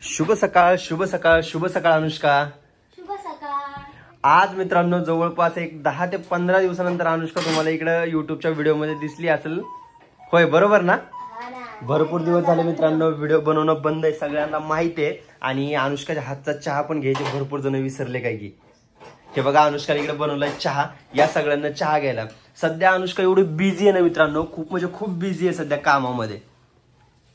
शुभ सकाळ शुभ सकाळ शुभ सकाळ अनुष्का. शुभ सकाळ. आज मित्रांनो जवळपास एक 10 ते 15 दिवसानंतर अनुष्का तुम्हाला इकडे युट्यूबच्या व्हिडिओ मध्ये दिसली असेल. होय बरोबर ना? भरपूर दिवस झाले मित्रांनो व्हिडिओ बनवणं बंद आहे, सगळ्यांना माहिती आहे. आणि अनुष्काच्या हातचा चहा पण घ्यायचे भरपूर जण विसरले काय की. हे बघा अनुष्काने इकडे बनवलाय चहा, या सगळ्यांना चहा घ्यायला. सध्या अनुष्का एवढी बिझी आहे ना मित्रांनो, खूप म्हणजे खूप बिझी आहे सध्या कामामध्ये.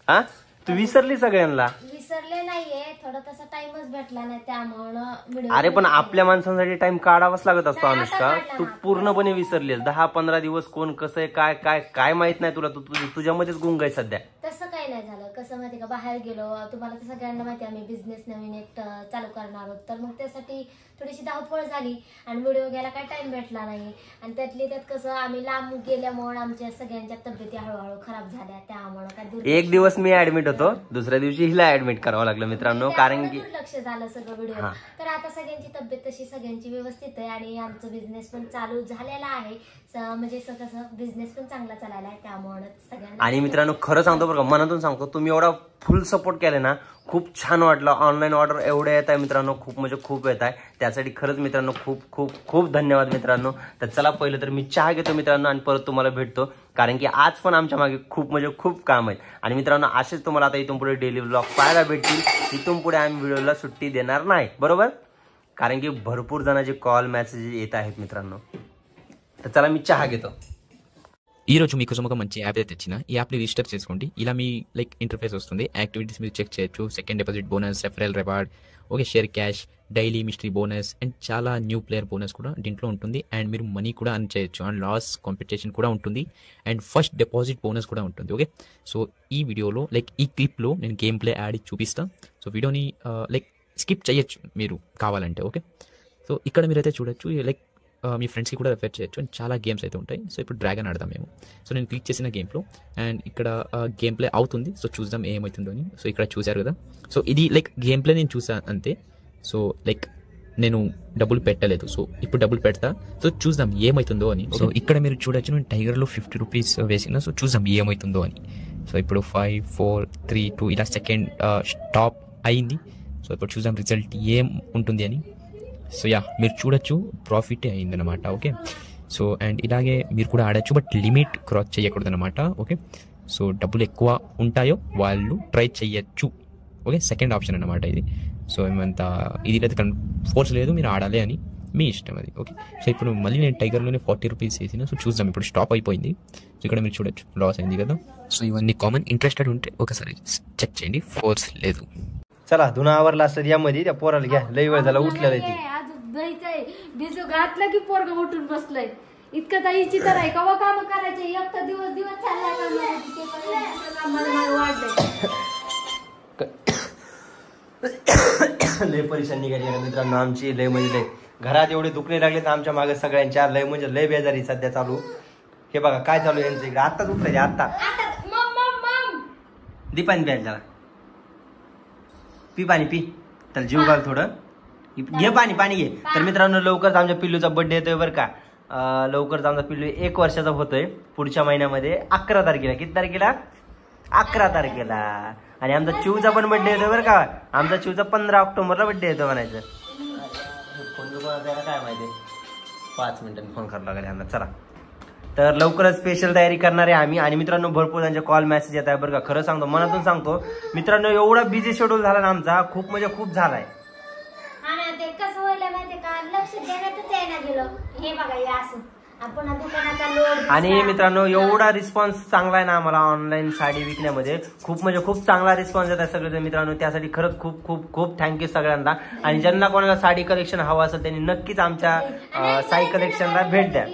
हा तू विसरली सगळ्यांना? विसरले नाहीये, थोडा तसा टाइमच भेटला नाही त्यामुळे. अरे पण आपल्या माणसांसाठी टाइम काढावाच लागत असतो अनुष्का. तू पूर्णपणे विसरलीस. 10-15 दिवस कोण कसं आहे काय काय काय माहित नाही तुला. तू तुझ्यामध्येच गुंग आहे सध्या. तसं काही नाही झालं. कसं माहिती का, बाहेर गेलो, तुम्हाला तर सगळ्यांना माहिती आम्ही बिझनेस नवीन एक चालू करणार आहोत, तर मग त्यासाठी थोडीशी धावपळ झाली आणि व्हिडिओ घ्यायला काही टाइम भेटला नाही. आणि त्यातली त्यात कसं आम्ही लांब गेल्यामुळे आमच्या सगळ्यांच्या तब्येती हळूहळू खराब झाल्या, त्यामुळे काय एक दिवस मी ऍडमिट होतो, दुसऱ्या दिवशी हिला ऍडमिट करावं लागलं मित्रांनो, कारण की दुर्लक्ष झालं सगळं व्हिडिओ. तर आता सगळ्यांची तब्येत तशी सगळ्यांची व्यवस्थित आहे आणि आमचं बिझनेस पण चालू झालेला आहे. म्हणजे कसं बिझनेस पण चांगला चालायला आहे, त्यामुळे सगळ्यांना. आणि मित्रांनो खरं सांगतो बरं का, मनातून सांगतो, तुम्ही एवढा फुल सपोर्ट केला ना, खूप छान वाटलं. ऑनलाईन ऑर्डर एवढे येत आहे मित्रांनो, खूप म्हणजे खूप येत आहे. त्यासाठी खरंच मित्रांनो खूप खूप खूप धन्यवाद मित्रांनो. तर चला पहिलं तर मी चहा घेतो मित्रांनो आणि परत तुम्हाला भेटतो, कारण की आज पण आमच्या मागे खूप म्हणजे खूप काम आहेत. आणि मित्रांनो असेच तुम्हाला आता इथून पुढे डेली व्लॉग पाहायला भेटतील. इथून पुढे आम्ही व्हिडिओला सुट्टी देणार नाही, बरोबर? कारण की भरपूर जणांचे कॉल मेसेज येत आहेत मित्रांनो. तर चला मी चहा घेतो. ఈరోజు మీకోసం ఒక మంచి యాప్ అయితే తెచ్చిన. ఈ యాప్ని రిజిస్టర్ చేసుకోండి. ఇలా మీ ఇంటర్ఫేస్ వస్తుంది. యాక్టివిటీస్ మీరు చెక్ చేయొచ్చు. Second deposit bonus, referral reward, okay, share cash, daily mystery bonus and చాలా న్యూ ప్లేయర్ బోనస్ కూడా దీంట్లో ఉంటుంది. అండ్ మీరు మనీ కూడా అర్న్ చేయొచ్చు. అండ్ లాస్ కాంపిటీషన్ కూడా ఉంటుంది. అండ్ ఫస్ట్ డిపాజిట్ బోనస్ కూడా ఉంటుంది. ఓకే, సో ఈ వీడియోలో ఈ క్లిప్లో నేను గేమ్ ప్లే యాడ్ చూపిస్తాను. సో వీడియోని స్కిప్ చేయొచ్చు మీరు కావాలంటే. ఓకే, సో ఇక్కడ మీరైతే చూడొచ్చు, మీ ఫ్రెండ్స్కి కూడా రెఫర్ చేయొచ్చు. అండ్ చాలా గేమ్స్ అయితే ఉంటాయి. సో ఇప్పుడు డ్రాగన్ ఆడదాం మేము. సో నేను క్లిక్ చేసిన గేమ్లో అండ్ ఇక్కడ గేమ్ ప్లే అవుతుంది. సో చూద్దాం ఏమవుతుందో అని. సో ఇక్కడ చూశారు కదా, సో ఇది గేమ్ ప్లే నేను చూసాను అంతే. సో నేను డబ్బులు పెట్టలేదు. సో ఇప్పుడు డబ్బులు పెడతా. సో చూద్దాం ఏమవుతుందో అని. సో ఇక్కడ మీరు చూడొచ్చు, నేను టైగర్లో 50 రూపీస్ వేసిన. సో చూద్దాం ఏమవుతుందో అని. సో ఇప్పుడు 5, 4, 3, 2 ఇలా సెకండ్ స్టాప్ అయింది. సో ఇప్పుడు చూద్దాం రిజల్ట్ ఏం ఉంటుంది అని. సో యా, మీరు చూడొచ్చు ప్రాఫిట్ అయిందనమాట. ఓకే, సో అండ్ ఇలాగే మీరు కూడా ఆడచ్చు, బట్ లిమిట్ క్రాస్ చేయకూడదు అనమాట. ఓకే, సో డబ్బులు ఎక్కువ ఉంటాయో వాళ్ళు ట్రై చేయొచ్చు. ఓకే, సెకండ్ ఆప్షన్ అనమాట ఇది. సో ఏమంతా ఇది లేదు, ఫోర్స్ లేదు, మీరు ఆడాలి అని మీ ఇష్టం అది. ఓకే, సో ఇప్పుడు మళ్ళీ నేను టైగర్లోనే 40 రూపీస్ వేసిన. సో చూద్దాం, ఇప్పుడు స్టాప్ అయిపోయింది. సో ఇక్కడ మీరు చూడొచ్చు లాస్ అయింది కదా. సో ఇవన్నీ కామన్. ఇంట్రెస్టెడ్ ఉంటే ఒకసారి చెక్ చేయండి, ఫోర్స్ లేదు. चला धुना आवरला असतं यामध्ये, त्या पोराला घ्या, लई वेळ झाला उठलेला आहे. भिजू घातलं की पोरग उठून बसलंय. इतकं तर इच्छित आहे का काम करायचे. एक तर दिवस चाललाय लय परेशान निघाली मित्रांनो आमची. लय म्हणजे लय घरात एवढे दुखणे लागले तर आमच्या मागे सगळ्यांच्या. लय म्हणजे लय बेजारी सध्या चालू. हे बघा काय चालू आहे यांचं इकडे. आत्ताच उठले, आत्ता दीपानी प्यायला जरा पी, पाणी पी, त्याला जीव घाल थोडं. घे पाणी, पाणी घे. तर मित्रांनो लवकरच आमच्या पिल्लूचा बर्थडे येतोय बरं का. लवकरच आमचा पिल्लू 1 वर्षाचा होतोय पुढच्या महिन्यामध्ये 11 तारखेला. किती तारखेला? 11 तारखेला. आणि आमचा चिवचा पण बर्थडे येतोय बरं का. आमचा चिवचा 15 ऑक्टोबरला बर्थडे येतो म्हणायचं. फोन काय माहिती, 5 मिनिटांनी फोन करायला लागेल आम्हाला. चला तर लवकरच स्पेशल तयारी करणार आहे आम्ही. आणि मित्रांनो भरपूर त्यांचे कॉल मेसेज येत आहे बरं का. खरं सांगतो, मनातून सांगतो मित्रांनो, एवढा बिझी शेड्यूल झाला ना आमचा, खूप म्हणजे खूप झालाय. ते कसं व्हायला माहितीये का, लक्ष देण्यातच यायला गेलो. हे बघा हे असं आपण दुकानाचा लोड. आणि मित्रांनो एवढा रिस्पॉन्स चांगला आहे ना आम्हाला ऑनलाईन साडी विकण्यामध्ये. खूप म्हणजे खूप चांगला रिस्पॉन्स येत आहे सगळे मित्रांनो. त्यासाठी खरंच खूप खूप खूप थँक्यू सगळ्यांना. आणि ज्यांना कोणाला साडी कलेक्शन हवं असेल त्यांनी नक्कीच आमच्या साई कलेक्शनला भेट द्या.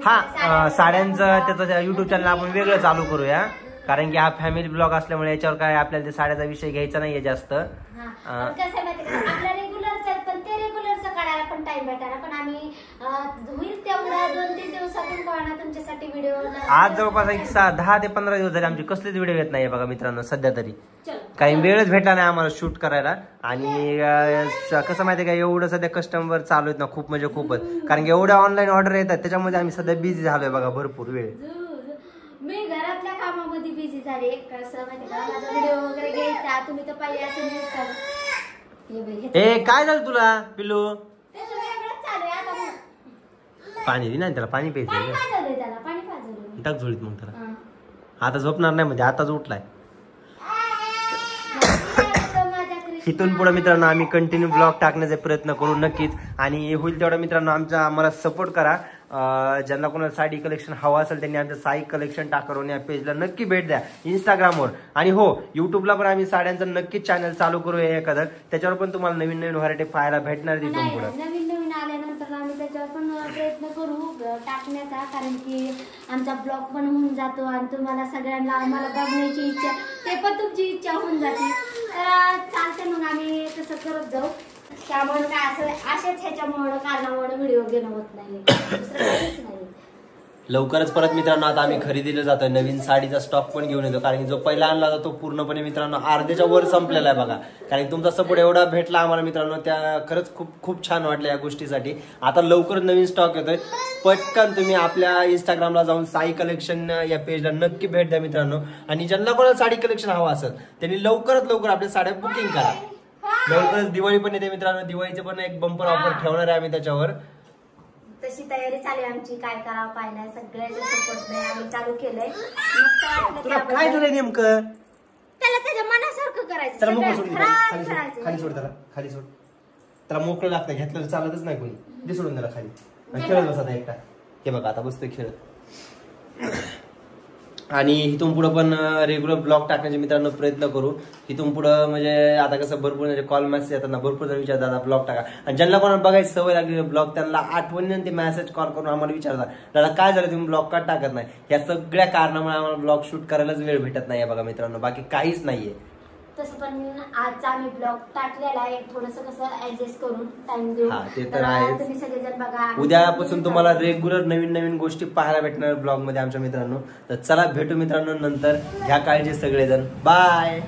हा साड्यांचं त्याचं युट्यूब चॅनल आपण वेगळं चालू करूया, कारण की हा फॅमिली ब्लॉग असल्यामुळे याच्यावर काय आपल्याला साड्याचा विषय घ्यायचा नाहीये जास्त. आज जवळपास 10 ते 15 दिवस झाले आमचे कसलेच व्हिडिओ येत नाही बघा मित्रांनो सध्या तरी. काही वेळच भेटला नाही आम्हाला शूट करायला. आणि कसं माहितीये का, एवढं सध्या कस्टमर चालू आहेत ना खूप म्हणजे खूपच, कारण की एवढ्या ऑनलाईन ऑर्डर येतात त्याच्यामध्ये आम्ही सध्या बिझी झालोय बघा भरपूर वेळ. मी घरातल्या कामामध्ये बिझी झाली. कसं माहिती का माझा व्हिडिओ वगैरे घ्यायचा तुम्ही तर पाहिजे असं नाही का. हे बाई, हे ए काय झालं तुला पिल्लू? त्याचं वेगळंच चालू आहे आता. पाणी दे ना त्याला, पाणी पाणी प्यायचं पाजवलंय त्याला, पाणी पाजवलंय. टाक झोळीत मग त्याला. हा. आता झोपणार नाही म्हणजे आताच उठलाय. इथून पुढे मित्रांनो आम्ही कंटिन्यू ब्लॉग टाकण्याचा प्रयत्न करू नक्कीच. आणि होईल तेवढा मित्रांनो आम्हाला सपोर्ट करा. ज्यांना कोणाला साडी कलेक्शन हवा असेल त्यांनी आमच्या साई कलेक्शन टाकरून या पेजला नक्की भेट द्या इंस्टाग्रामवर. आणि हो युट्यूबला पण आम्ही साड्यांचं नक्कीच चॅनल चालू करूया एखादं. त्याच्यावर पण तुम्हाला नवीन नवीन व्हरायटी पाहायला भेटणार तिथून पुढे. नवीन नवीन आल्यानंतर आम्ही त्याच्यावर पण प्रयत्न करू टाकण्याचा. कारण की आमचा ब्लॉग पण होऊन जातो आणि तुम्हाला सगळ्यांना आम्हाला बघण्याची इच्छा ते पण तुमची इच्छा होऊन जाते. तर चालते मग आम्ही तसं करत जाऊ. त्यामुळे काय असं असेच ह्याच्यामुळे कारणामुळे व्हिडिओ घेणं होत नाही, दुसरं काहीच नाही. लवकरच परत मित्रांनो आता आम्ही खरेदीला जातोय. नवीन साडीचा स्टॉक पण घेऊन येतो. कारण की जो पहिला आणला होता तो पूर्णपणे मित्रांनो अर्ध्याच्या वर संपलेला आहे बघा. कारण तुमचा सपोर्ट एवढा भेटला आम्हाला मित्रांनो, त्या खरंच खूप खूप छान वाटलं या गोष्टीसाठी. आता लवकरच नवीन स्टॉक येतोय. पटकन तुम्ही आपल्या इंस्टाग्रामला जाऊन साई कलेक्शन या पेजला नक्की भेट द्या मित्रांनो. आणि ज्यांना कोणाला साडी कलेक्शन हवं असेल त्यांनी लवकरात लवकर आपल्या साड्या बुकिंग करा. लवकरच दिवाळी पण येते मित्रांनो. दिवाळीचे पण एक बंपर ऑफर ठेवणार आहे आम्ही त्याच्यावर. तशी तयारी चालू आहे आमची. काय करावं काय नाही सगळ्याच्या सपोर्ट नाही आम्ही चालू केलंय. मस्त वाटलं तुला त्याबद्दल. काय झालंय नेमकं? त्याला त्याच्या मनासारखं करायचं, त्याला मोकळं सगळं सोडून खराब खाली करायचं. सोड त्याला, खाली सोड. त्याला मोकळं लागतं, घेतलं चालतच नाही कोणी. दे सोडून त्याला खाली. आणि खेळत बसा आता एकटा. हे बघा आता बसतोय खेळत. आणि इथून पुढे पण रेग्युलर ब्लॉग टाकण्याचे मित्रांनो प्रयत्न करू. इथून पुढे म्हणजे आता कसं भरपूर म्हणजे कॉल मेसेज येतात ना, भरपूर जण विचारतात ब्लॉग टाका. आणि ज्यांना कोणाला बघायची सवय लागली ब्लॉग त्यांना आठवणीने ते मेसेज कॉल करून आम्हाला विचारतात दादा काय झालं तुम्ही ब्लॉग का टाकत नाही. या सगळ्या कारणामुळे आम्हाला ब्लॉग शूट करायलाच वेळ भेटत नाही बघा मित्रांनो, बाकी काहीच नाहीये. तसं पण आजचा आम्ही ब्लॉग टाकलेला आहे. थोडस कसं ऍडजस्ट करून टाइम देऊ. हा, ते तर आहेच. तुम्ही सगळेजण बघा. उद्यापासून तुम्हाला रेग्युलर नवीन नवीन गोष्टी पाहायला भेटणार ब्लॉग मध्ये आमच्या मित्रांनो. तर चला भेटू मित्रांनो नंतर. घ्या काळजी सगळेजण. बाय.